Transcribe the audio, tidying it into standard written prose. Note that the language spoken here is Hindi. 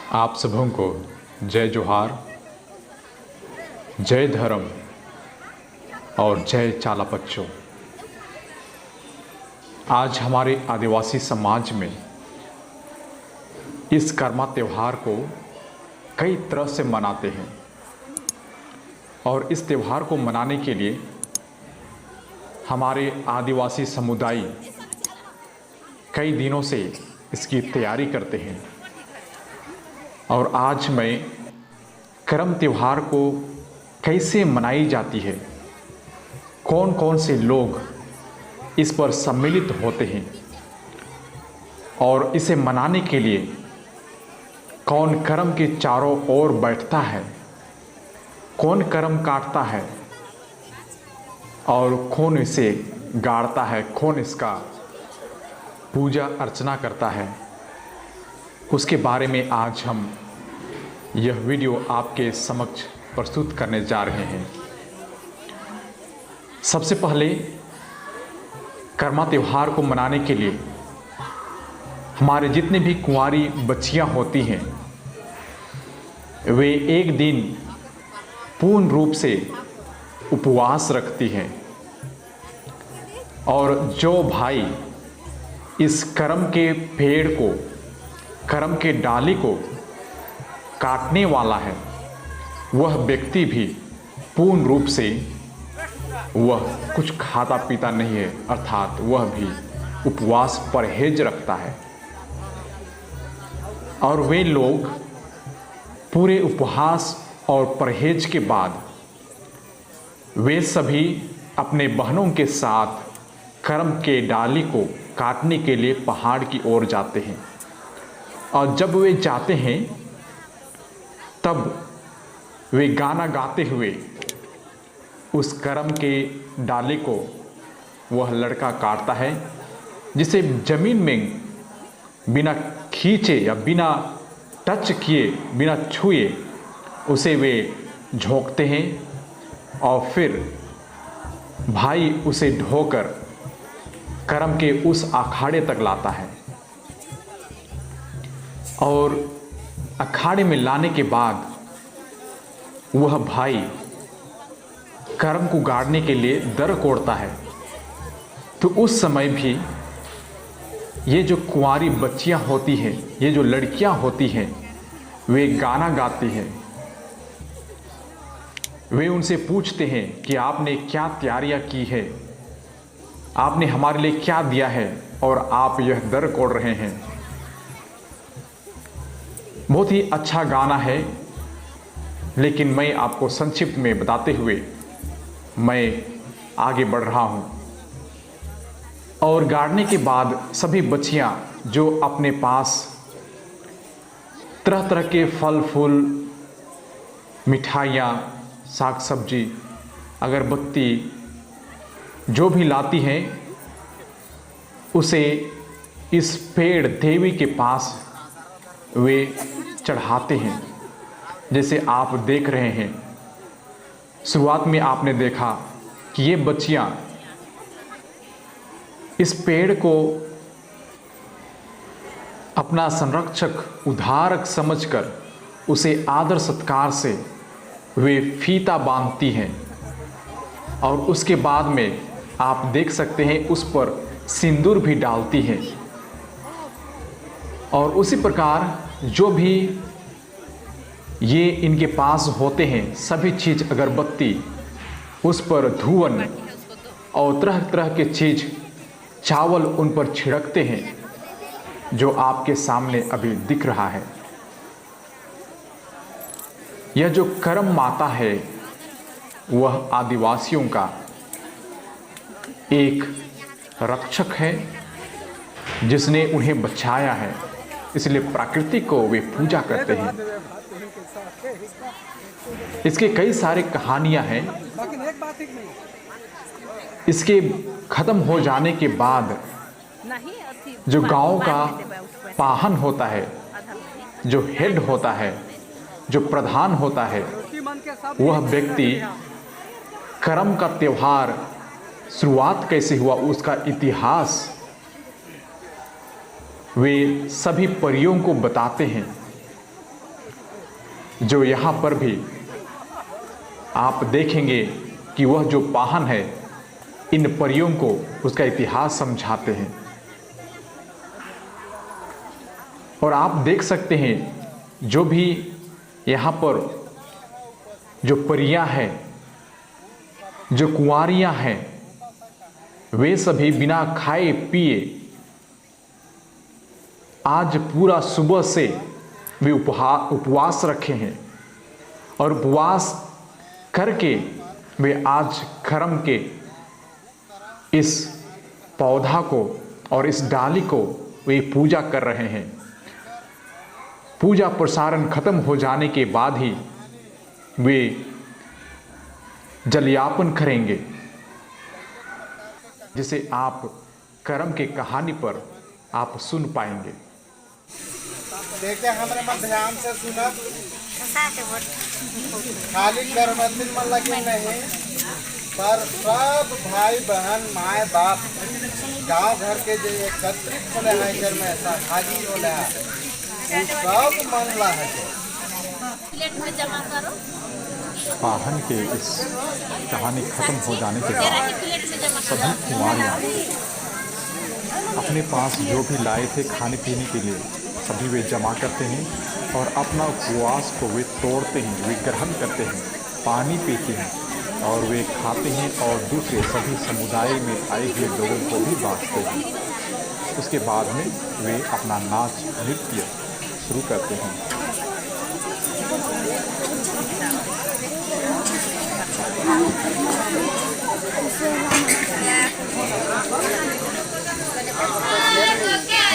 आप सबों को जय जोहार, जय धर्म और जय चालापच्चो। आज हमारे आदिवासी समाज में इस कर्मा त्यौहार को कई तरह से मनाते हैं और इस त्यौहार को मनाने के लिए हमारे आदिवासी समुदाय कई दिनों से इसकी तैयारी करते हैं। और आज मैं करम त्यौहार को कैसे मनाई जाती है, कौन कौन से लोग इस पर सम्मिलित होते हैं और इसे मनाने के लिए कौन करम के चारों ओर बैठता है, कौन करम काटता है और कौन इसे गाड़ता है, कौन इसका पूजा अर्चना करता है, उसके बारे में आज हम यह वीडियो आपके समक्ष प्रस्तुत करने जा रहे हैं। सबसे पहले कर्मा त्यौहार को मनाने के लिए हमारे जितने भी कुंवारी बच्चियां होती हैं वे एक दिन पूर्ण रूप से उपवास रखती हैं और जो भाई इस करम के पेड़ को, करम के डाली को काटने वाला है, वह व्यक्ति भी पूर्ण रूप से वह कुछ खाता पीता नहीं है, अर्थात वह भी उपवास परहेज रखता है। और वे लोग पूरे उपवास और परहेज के बाद वे सभी अपने बहनों के साथ करम के डाली को काटने के लिए पहाड़ की ओर जाते हैं। और जब वे जाते हैं तब वे गाना गाते हुए उस करम के डाली को वह लड़का काटता है, जिसे जमीन में बिना खींचे या बिना टच किए, बिना छुए उसे वे झोंकते हैं और फिर भाई उसे ढोकर करम के उस अखाड़े तक लाता है। और अखाड़े में लाने के बाद वह भाई करम को गाड़ने के लिए दर कोड़ता है। तो उस समय भी ये जो कुंवारी बच्चियां होती हैं, ये जो लड़कियां होती हैं, वे गाना गाती हैं। वे उनसे पूछते हैं कि आपने क्या तैयारियां की है, आपने हमारे लिए क्या दिया है और आप यह दर कोड़ रहे हैं। बहुत ही अच्छा गाना है, लेकिन मैं आपको संक्षिप्त में बताते हुए मैं आगे बढ़ रहा हूं। और गाड़ने के बाद सभी बच्चियां जो अपने पास तरह तरह के फल फूल, मिठाइयाँ, साग सब्जी, अगरबत्ती जो भी लाती हैं उसे इस पेड़ देवी के पास वे चढ़ाते हैं। जैसे आप देख रहे हैं, शुरुआत में आपने देखा कि ये बच्चियां इस पेड़ को अपना संरक्षक, उद्धारक समझकर उसे आदर सत्कार से वे फीता बांधती हैं और उसके बाद में आप देख सकते हैं उस पर सिंदूर भी डालती हैं। और उसी प्रकार जो भी ये इनके पास होते हैं सभी चीज़, अगरबत्ती, उस पर धुवन और तरह तरह के चीज़, चावल उन पर छिड़कते हैं, जो आपके सामने अभी दिख रहा है। यह जो करम माता है वह आदिवासियों का एक रक्षक है, जिसने उन्हें बचाया है, इसलिए प्रकृति को वे पूजा करते हैं। इसके कई सारे कहानियां हैं। इसके खत्म हो जाने के बाद जो गांव का पाहन होता है, जो हेड होता है, जो प्रधान होता है, वह व्यक्ति करम का त्यौहार शुरुआत कैसे हुआ, उसका इतिहास वे सभी परियों को बताते हैं जो यहाँ पर भी आप देखेंगे कि वह जो पाहन है इन परियों को उसका इतिहास समझाते हैं। और आप देख सकते हैं जो भी यहाँ पर जो परियां हैं, जो कुंवारियां हैं, वे सभी बिना खाए पिए आज पूरा सुबह से वे उपवास रखे हैं और उपवास करके वे आज कर्म के इस पौधा को और इस डाली को वे पूजा कर रहे हैं। पूजा प्रसारण खत्म हो जाने के बाद ही वे जलयापन करेंगे, जिसे आप कर्म के कहानी पर आप सुन पाएंगे। देखते हमारे मन ध्यान से सुना, खाली गर्भवती मन लगे नहीं, पर सब भाई बहन माए बाप गांव घर के जो एकत्रित होले हैं घर में ऐसा भागी होले हैं, सब मन ला है। प्लेट में जमा करो। पाहन के इस कहानी खत्म हो जाने के बाद सभी कुंवारियाँ अपने पास जो भी लाए थे खाने पीने के लिए सभी वे जमा करते हैं और अपना उपवास को वे तोड़ते हैं, वे ग्रहण करते हैं, पानी पीते हैं और वे खाते हैं और दूसरे सभी समुदाय में आए हुए लोगों को भी बांटते हैं। उसके बाद में वे अपना नाच नृत्य शुरू करते हैं। क्या